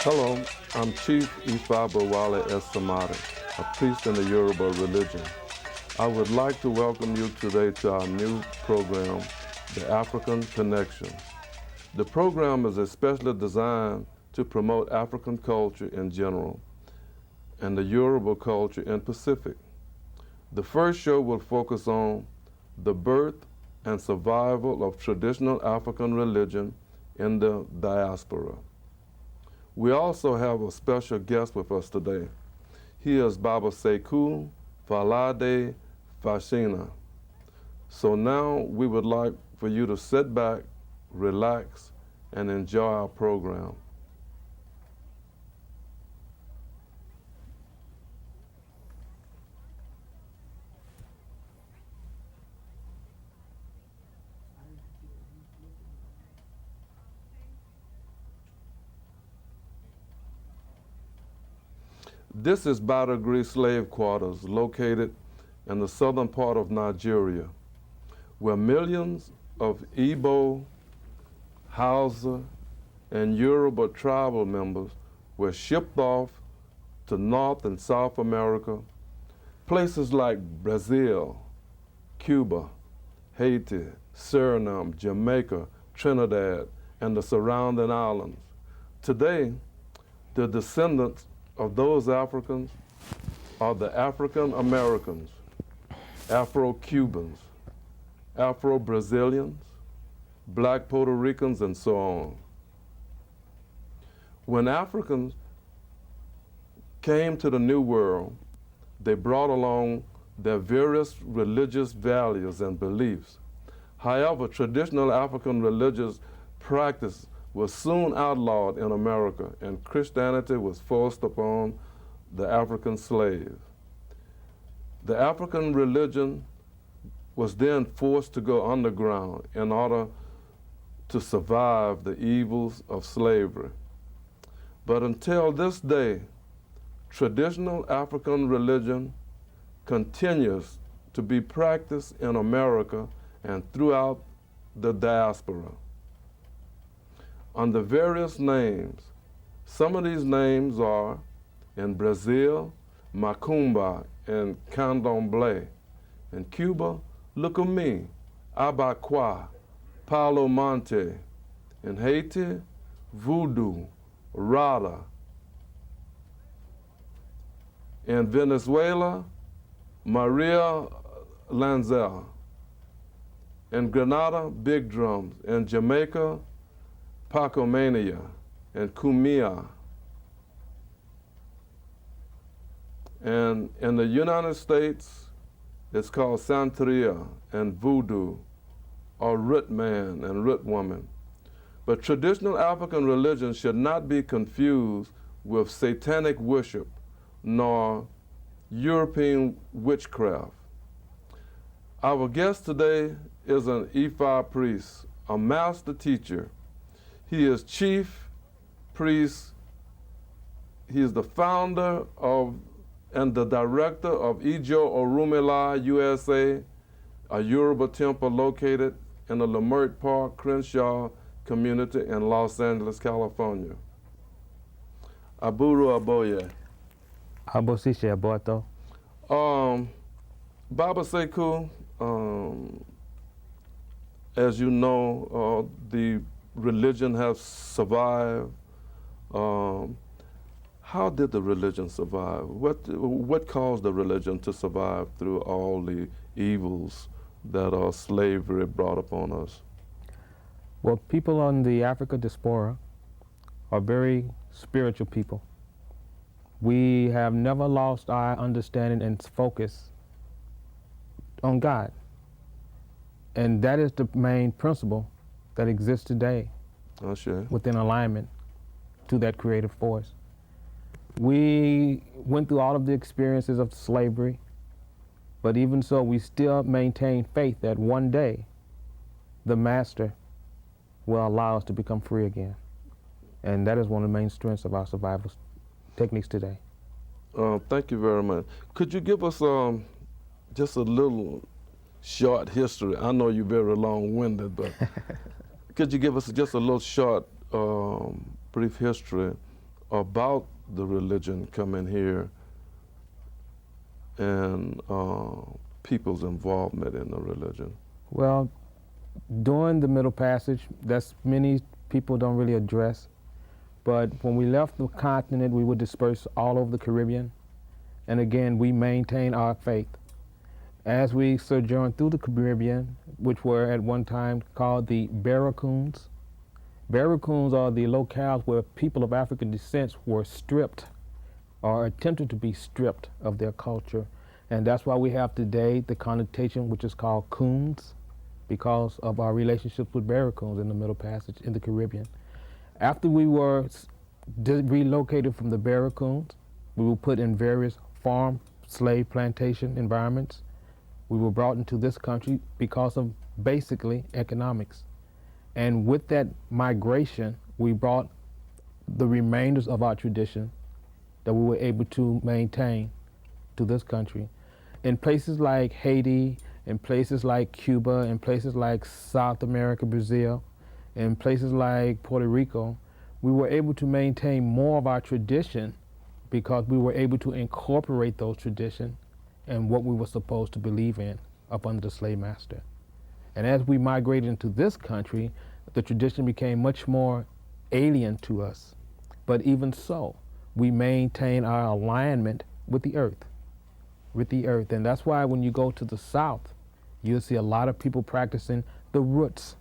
Hello, I'm Chief Ifabowale Somadhi, a priest in the Yoruba religion. I would like to welcome you today to our new program, The African Connection. The program is especially designed to promote African culture in general and the Yoruba culture in Pacific. The first show will focus on the birth and survival of traditional African religion in the diaspora. We also have a special guest with us today. He is Baba Sekou Falade Fashina. So now we would like for you to sit back, relax, and enjoy our program. This is Badagry slave quarters located in the southern part of Nigeria, where millions of Igbo, Hausa, and Yoruba tribal members were shipped off to North and South America, places like Brazil, Cuba, Haiti, Suriname, Jamaica, Trinidad, and the surrounding islands. Today, the descendants of those Africans are the African Americans, Afro-Cubans, Afro-Brazilians, Black Puerto Ricans, and so on. When Africans came to the New World, they brought along their various religious values and beliefs. However, traditional African religious practice was soon outlawed in America, and Christianity was forced upon the African slave. The African religion was then forced to go underground in order to survive the evils of slavery. But until this day, traditional African religion continues to be practiced in America and throughout the diaspora under various names. Some of these names are, in Brazil, Macumba and Candomblé. In Cuba, Lucumi, Abaqua, Palo Monte. In Haiti, Voodoo, Rada. In Venezuela, Maria Lanza. In Grenada, Big Drums. In Jamaica, Pacomania and Kumia. And in the United States, it's called Santeria and Voodoo, or Root Man and Root Woman. But traditional African religion should not be confused with satanic worship nor European witchcraft. Our guest today is an Ifa priest, a master teacher. He is chief priest. He is the founder of and the director of Ijo Orunmila, USA, a Yoruba temple located in the Lamert Park, Crenshaw community in Los Angeles, California. Aburu Aboye. Abosishe Aboto. Baba Sekou, as you know, the religion has survived. How did the religion survive? What caused the religion to survive through all the evils that slavery brought upon us? Well, people on the Africa Diaspora are very spiritual people. We have never lost our understanding and focus on God. And that is the main principle that exists today within alignment to that creative force. We went through all of the experiences of slavery, but even so, we still maintain faith that one day the Master will allow us to become free again. And that is one of the main strengths of our survival techniques today. Thank you very much. Could you give us just a little short history? I know you're very long-winded, but could you give us just a little short, brief history about the religion coming here and people's involvement in the religion? Well, during the Middle Passage, that's many people don't really address. But when we left the continent, we would disperse all over the Caribbean. And again, we maintain our faith. As we sojourned through the Caribbean, which were at one time called the Barracoons. Barracoons are the locales where people of African descent were stripped or attempted to be stripped of their culture. And that's why we have today the connotation which is called coons, because of our relationships with Barracoons in the Middle Passage in the Caribbean. After we were relocated from the Barracoons, we were put in various farm, slave plantation environments. We were brought into this country because of basically economics. And with that migration, we brought the remainders of our tradition that we were able to maintain to this country. In places like Haiti, in places like Cuba, in places like South America, Brazil, in places like Puerto Rico, we were able to maintain more of our tradition because we were able to incorporate those traditions and what we were supposed to believe in up under the slave master. And as we migrated into this country, the tradition became much more alien to us. But even so, we maintain our alignment with the earth. And that's why when you go to the South, you'll see a lot of people practicing the roots,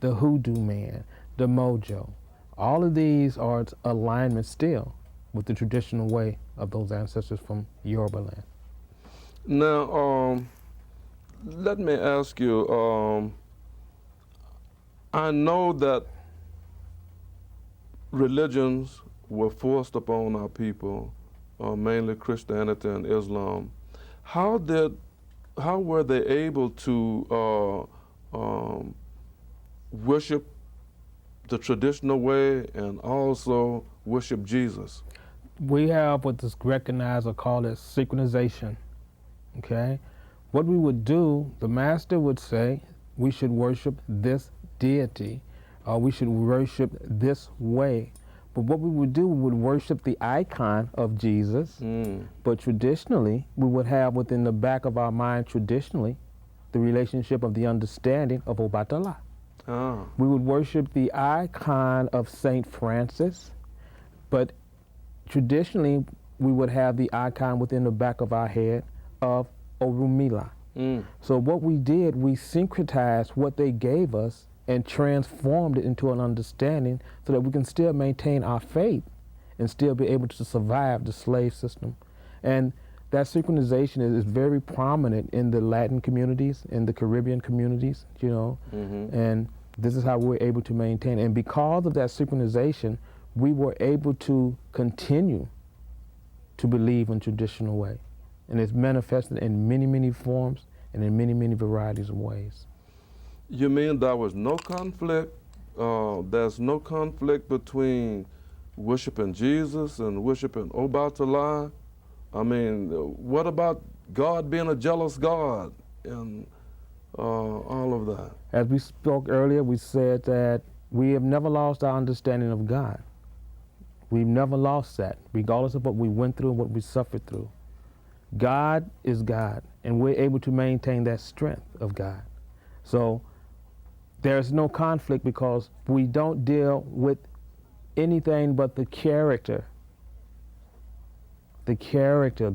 the hoodoo man, the mojo. All of these are alignment still with the traditional way of those ancestors from Yoruba land. Now, let me ask you, I know that religions were forced upon our people, mainly Christianity and Islam. How were they able to worship the traditional way and also worship Jesus? We have what is recognized or called as synchronization, okay? What we would do, the master would say, we should worship this deity, or we should worship this way. But what we would do, we would worship the icon of Jesus, but traditionally, we would have within the back of our mind traditionally, the relationship of the understanding of Obatala. We would worship the icon of Saint Francis, but traditionally, we would have the icon within the back of our head of Orunmila. So what we did, we syncretized what they gave us and transformed it into an understanding so that we can still maintain our faith and still be able to survive the slave system. And that synchronization is very prominent in the Latin communities, in the Caribbean communities, you know, and this is how we're able to maintain. And because of that synchronization, we were able to continue to believe in traditional way. And it's manifested in many, many forms and in many, many varieties of ways. You mean there was no conflict? There's no conflict between worshiping Jesus and worshiping Obatala? I mean, what about God being a jealous God and all of that? As we spoke earlier, we said that we have never lost our understanding of God. We've never lost that, regardless of what we went through and what we suffered through. God is God, and we're able to maintain that strength of God. So there's no conflict because we don't deal with anything but the character, the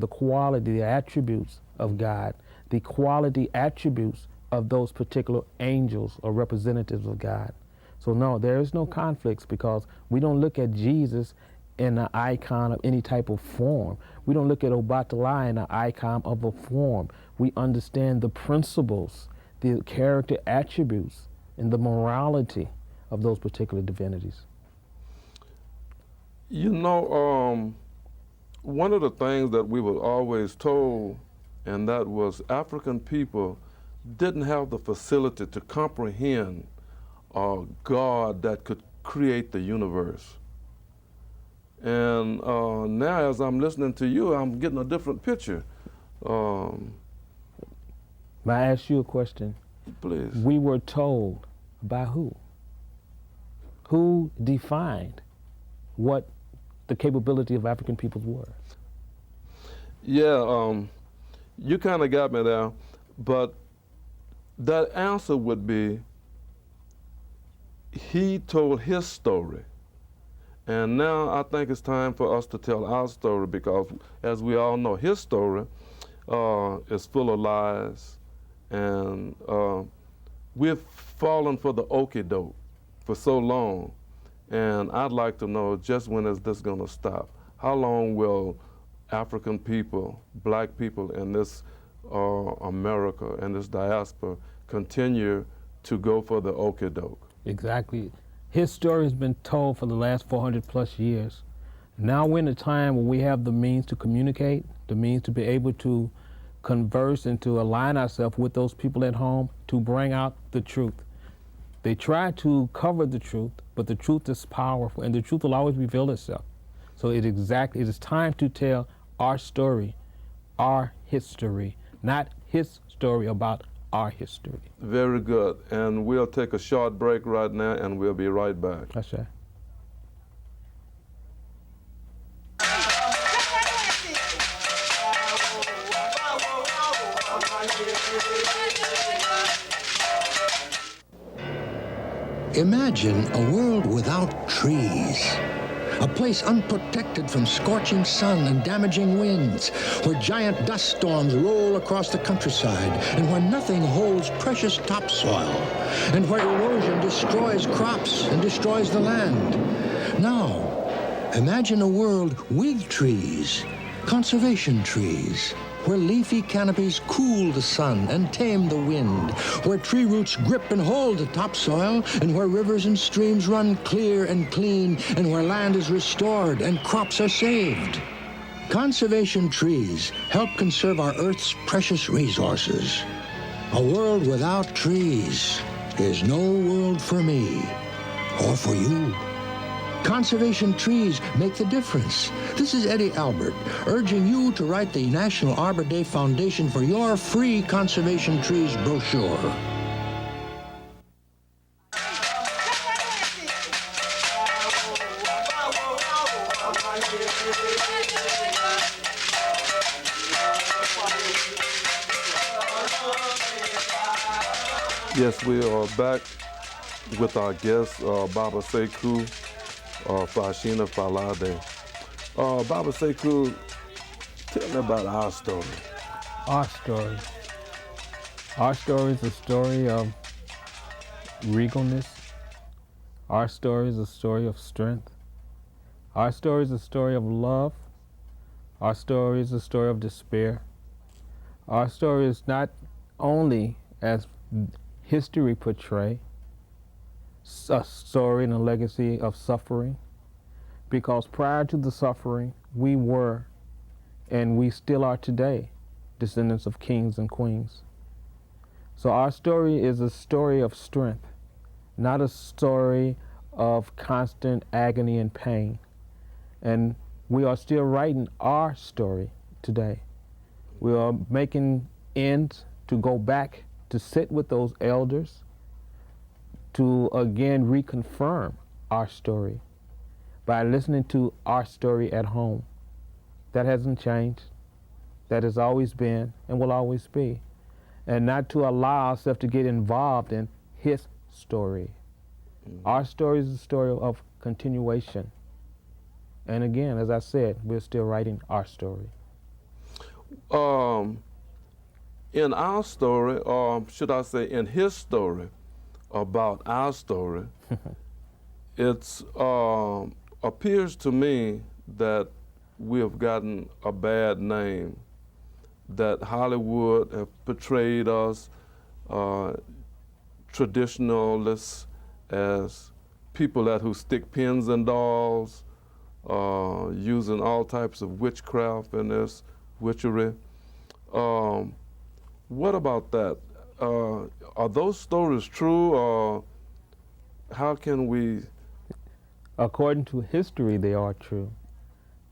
quality, the attributes of God, the quality attributes of those particular angels or representatives of God. So no, there is no conflicts because we don't look at Jesus in an icon of any type of form. We don't look at Obatala in an icon of a form. We understand the principles, the character attributes, and the morality of those particular divinities. You know, one of the things that we were always told, and that was African people didn't have the facility to comprehend a God that could create the universe. And now as I'm listening to you, I'm getting a different picture. May I ask you a question? Please. We were told by who? Who defined what the capability of African peoples were? Yeah, you kind of got me there, but that answer would be he told his story. And now I think it's time for us to tell our story because, as we all know, his story is full of lies, and we've fallen for the okie doke for so long. And I'd like to know just when is this going to stop? How long will African people, black people in this America and this diaspora continue to go for the okie doke? Exactly. His story has been told for the last 400 plus years. Now we're in a time when we have the means to communicate, the means to be able to converse and to align ourselves with those people at home to bring out the truth. They try to cover the truth, but the truth is powerful and the truth will always reveal itself. So it is time to tell our story, our history, not his story about our history. Very good. And we'll take a short break right now and we'll be right back. That's right. Imagine a world without trees. A place unprotected from scorching sun and damaging winds, where giant dust storms roll across the countryside, and where nothing holds precious topsoil, and where erosion destroys crops and destroys the land. Now, imagine a world with trees, conservation trees, where leafy canopies cool the sun and tame the wind, where tree roots grip and hold the topsoil, and where rivers and streams run clear and clean, and where land is restored and crops are saved. Conservation trees help conserve our Earth's precious resources. A world without trees is no world for me or for you. Conservation trees make the difference. This is Eddie Albert, urging you to write the National Arbor Day Foundation for your free Conservation Trees brochure. Yes, we are back with our guest, Baba Sekou, Fashina Falade. Baba Sekou, tell me about our story. Our story. Our story is a story of regalness. Our story is a story of strength. Our story is a story of love. Our story is a story of despair. Our story is not only, as history portrays, a story and a legacy of suffering, because prior to the suffering, we were, and we still are today, descendants of kings and queens. So our story is a story of strength, not a story of constant agony and pain. And we are still writing our story today. We are making ends to go back to sit with those elders to again reconfirm our story by listening to our story at home. That hasn't changed. That has always been and will always be. And not to allow ourselves to get involved in his story. Our story is a story of continuation. And again, as I said, we're still writing our story. In our story, or should I say in his story, about our story, it appears to me that we have gotten a bad name, that Hollywood have portrayed us traditionalists as people who stick pins in dolls, using all types of witchcraft and this witchery. What about that? Are those stories true, or how can we? According to history, they are true.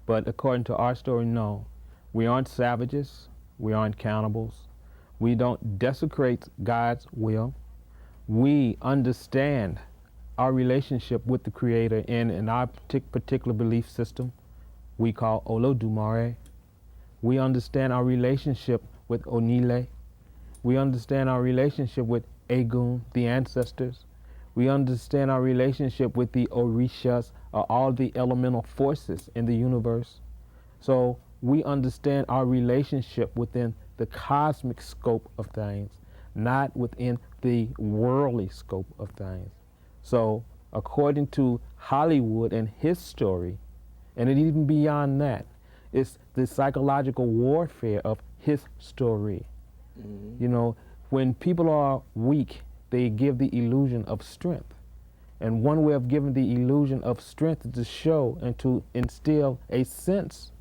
But according to our story, no. We aren't savages. We aren't cannibals. We don't desecrate God's will. We understand our relationship with the Creator in our particular belief system we call Olodumare. We understand our relationship with Onile. We understand our relationship with Egun, the ancestors. We understand our relationship with the Orishas, or all the elemental forces in the universe. So we understand our relationship within the cosmic scope of things, not within the worldly scope of things. So according to Hollywood and his story, and even beyond that, it's the psychological warfare of his story. Mm-hmm. You know, when people are weak, they give the illusion of strength. And one way of giving the illusion of strength is to show and to instill a sense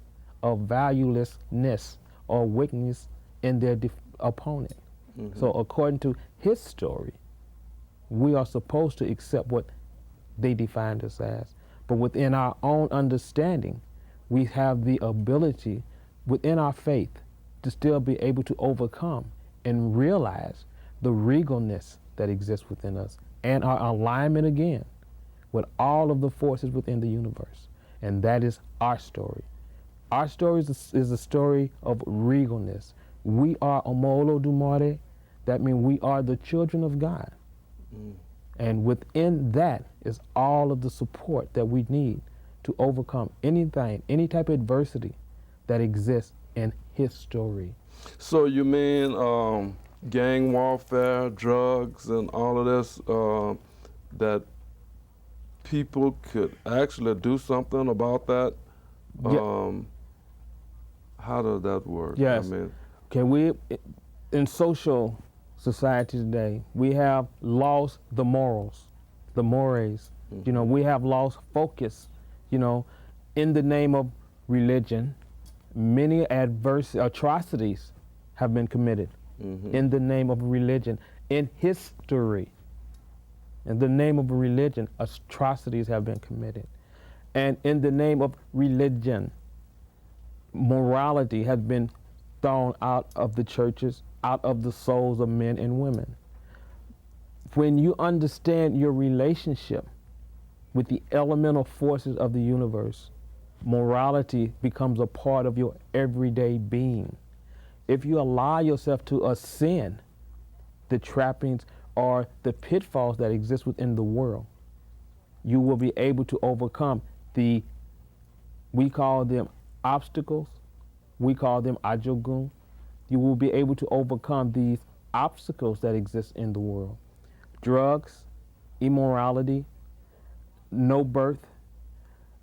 of valuelessness or weakness in their opponent. Mm-hmm. So according to his story, we are supposed to accept what they defined us as. But within our own understanding, we have the ability within our faith to still be able to overcome and realize the regalness that exists within us and our alignment again with all of the forces within the universe. And that is our story. Our story is a story of regalness. We are Omolo Dumare. That means we are the children of God. Mm. And within that is all of the support that we need to overcome anything, any type of adversity that exists in his story. So you mean gang warfare, drugs, and all of this, that people could actually do something about that? How does that work? Yes. I mean, okay, in social society today, we have lost the morals, the mores. Mm-hmm. You know, we have lost focus. You know, in the name of religion, many atrocities have been committed. Mm-hmm. In the name of religion, in history. In the name of religion, atrocities have been committed. And in the name of religion, morality has been thrown out of the churches, out of the souls of men and women. When you understand your relationship with the elemental forces of the universe, morality becomes a part of your everyday being. If you allow yourself to ascend the trappings or the pitfalls that exist within the world, you will be able to overcome we call them obstacles, we call them ajogun. You will be able to overcome these obstacles that exist in the world. Drugs, immorality, no birth,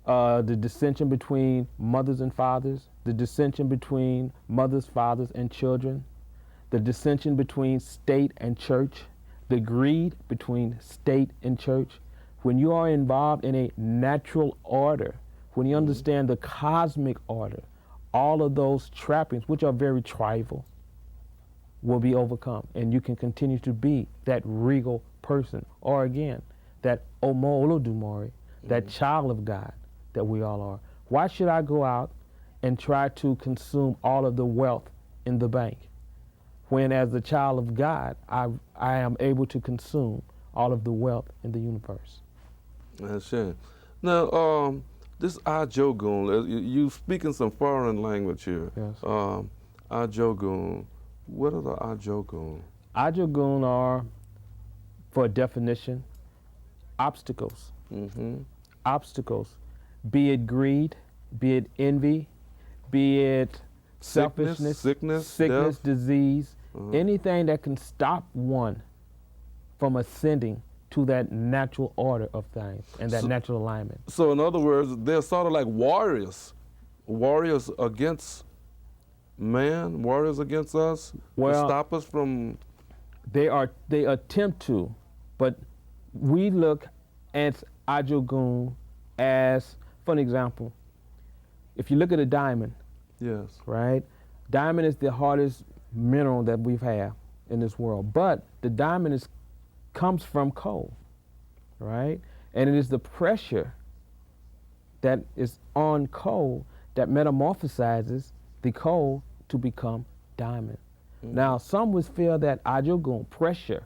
the dissension between mothers and fathers, the dissension between mothers, fathers, and children, the dissension between state and church, the greed between state and church. When you are involved in a natural order, when you understand the cosmic order, all of those trappings, which are very tribal, will be overcome. And you can continue to be that regal person, or again, that Omo Olodumare, that child of God that we all are. Why should I go out and try to consume all of the wealth in the bank when, as a child of God, I am able to consume all of the wealth in the universe? That's it. Now, this Ajogun, you speaking some foreign language here. Yes. Ajogun, what are the Ajogun? Ajogun are, for definition, obstacles. Mm-hmm. Obstacles, be it greed, be it envy, be it selfishness, sickness, disease, anything that can stop one from ascending to that natural order of things and that natural alignment. So in other words, they're sort of like warriors against man, warriors against us, to stop us from... They attempt to, but we look at Ajogun as, for an example, if you look at a diamond, yes, right? Diamond is the hardest mineral that we have in this world, but the diamond comes from coal, right? And it is the pressure that is on coal that metamorphosizes the coal to become diamond. Now, some would feel that ajogun, pressure,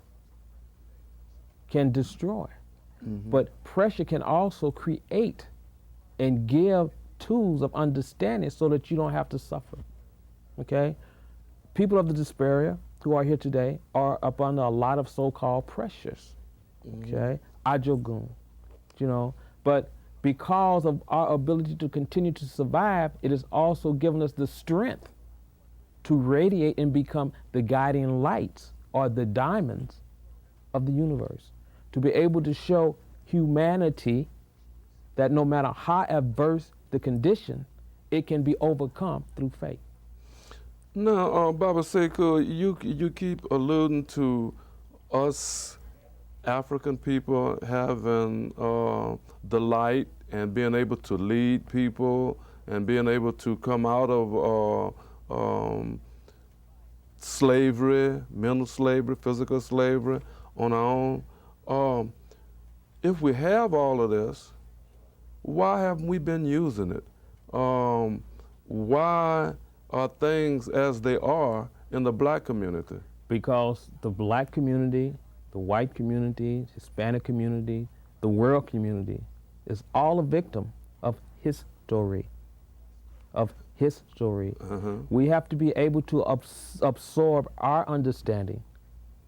can destroy, but pressure can also create and give tools of understanding so that you don't have to suffer, okay? People of the Diaspora who are here today are up under a lot of so-called pressures, okay? Ajogun, you know, but because of our ability to continue to survive, it has also given us the strength to radiate and become the guiding lights or the diamonds of the universe, to be able to show humanity that no matter how adverse the condition, it can be overcome through faith. Now, Baba Sekou, you keep alluding to us African people having the light and being able to lead people and being able to come out of slavery, mental slavery, physical slavery on our own. If we have all of this, why haven't we been using it? Why are things as they are in the black community? Because the black community, the white community, Hispanic community, the world community is all a victim of history. We have to be able to absorb our understanding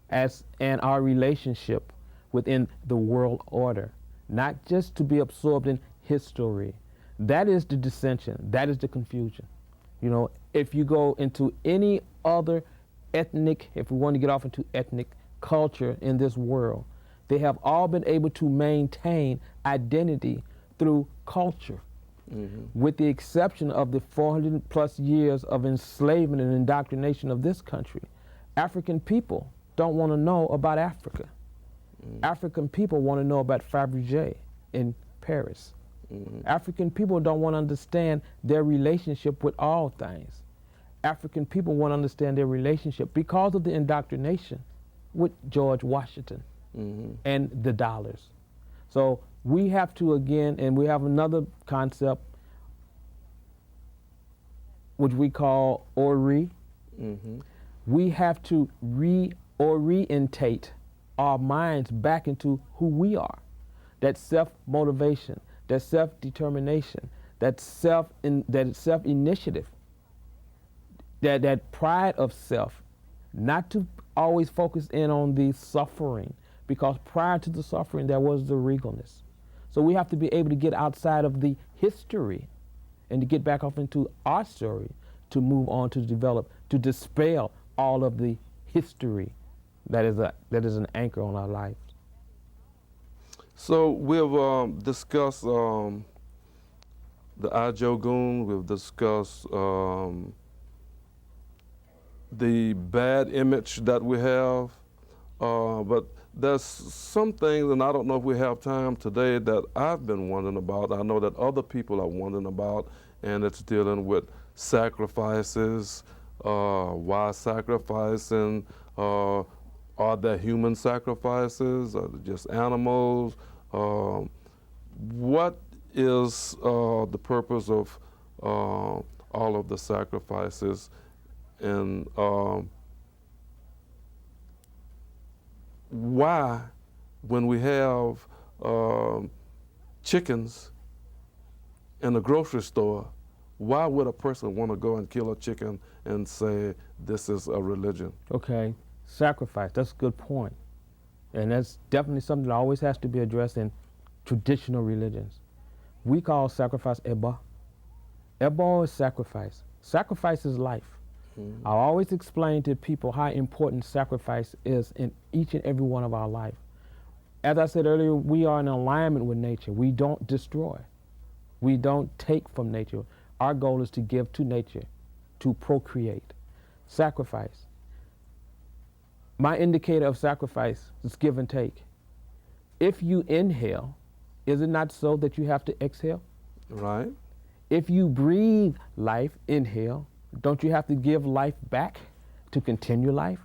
and our relationship within the world order, not just to be absorbed in history. That is the dissension, that is the confusion. You know, if you go into any other ethnic, if we want to get off into ethnic culture in this world, they have all been able to maintain identity through culture. With the exception of the 400 plus years of enslavement and indoctrination of this country, African people don't want to know about Africa. African people want to know about Fabergé in Paris. African people don't want to understand their relationship with all things. African people want to understand their relationship because of the indoctrination with George Washington and the dollars. So we have to, again, and we have another concept which we call Ori. We have to reorientate our minds back into who we are. That self-motivation, that self-determination, that self-initiative, that pride of self, not to always focus in on the suffering, because prior to the suffering there was the regalness. So we have to be able to get outside of the history and to get back off into our story, to move on, to develop, to dispel all of the history that is an anchor on our lives. So we've discussed the Ajogun, we've discussed the bad image that we have, but there's some things, and I don't know if we have time today, that I've been wondering about. I know that other people are wondering about, and it's dealing with sacrifices. Why sacrificing? Are there human sacrifices? Are they just animals? What is the purpose of all of the sacrifices? And why, when we have chickens in the grocery store, why would a person want to go and kill a chicken and say this is a religion? Okay, sacrifice, that's a good point. And that's definitely something that always has to be addressed in traditional religions. We call sacrifice Eba. Eba is sacrifice. Sacrifice is life. I always explain to people how important sacrifice is in each and every one of our life. As I said earlier, we are in alignment with nature. We don't destroy. We don't take from nature. Our goal is to give to nature, to procreate. Sacrifice. My indicator of sacrifice is give and take. If you inhale, is it not so that you have to exhale? Right. If you breathe life, inhale, don't you have to give life back to continue life?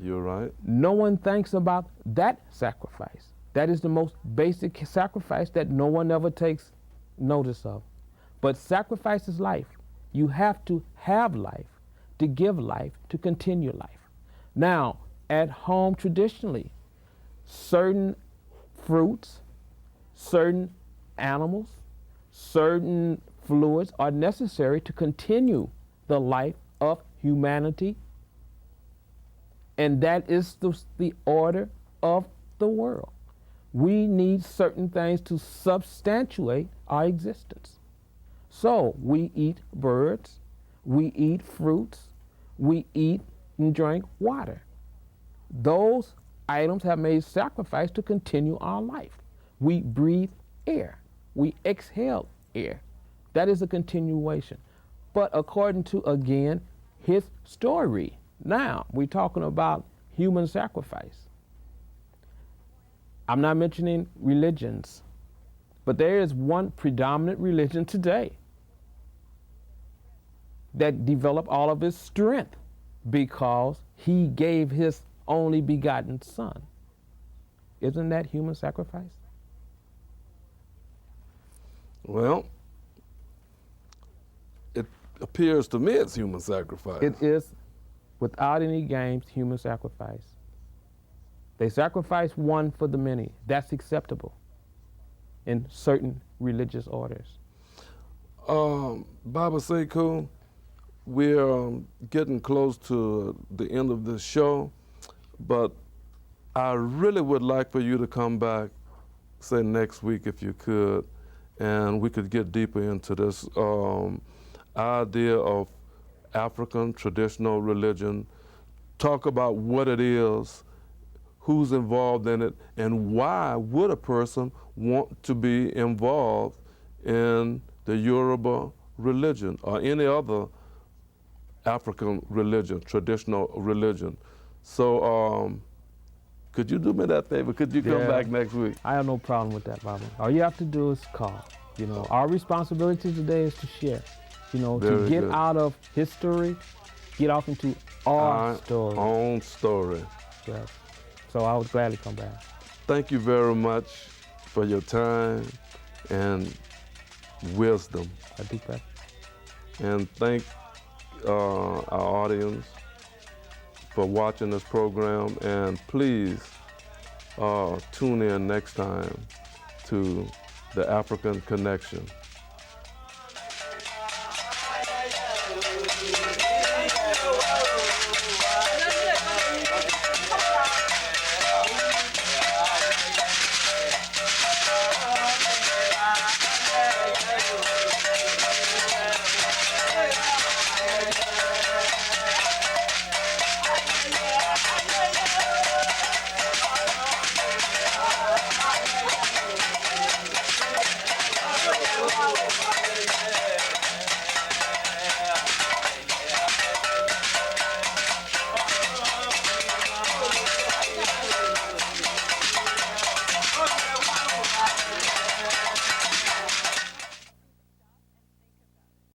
You're right. No one thinks about that sacrifice. That is the most basic sacrifice that no one ever takes notice of. But sacrifice is life. You have to have life to give life, to continue life. Now, at home traditionally, certain fruits, certain animals, certain fluids are necessary to continue the life of humanity. And that is the order of the world. We need certain things to substantiate our existence. So we eat birds, we eat fruits, we eat and drink water. Those items have made sacrifice to continue our life. We breathe air, we exhale air. That is a continuation. But according to, again, his story, now we're talking about human sacrifice. I'm not mentioning religions, but there is one predominant religion today that developed all of its strength because he gave his only begotten son. Isn't that human sacrifice? Well, it appears to me it's human sacrifice. It is, without any games, human sacrifice. They sacrifice one for the many. That's acceptable in certain religious orders. Baba Sekou, we're getting close to the end of this show, but I really would like for you to come back, say next week if you could, and we could get deeper into this idea of African traditional religion, talk about what it is, who's involved in it, and why would a person want to be involved in the Yoruba religion or any other African religion, traditional religion. So could you do me that favor? Could you come back next week? I have no problem with that, Baba. All you have to do is call. You know, our responsibility today is to share. You know, to get out of history, get off into our story. Own story. Yes. So I would gladly come back. Thank you very much for your time and wisdom. I do that. And thank our audience for watching this program. And please tune in next time to the African Connection.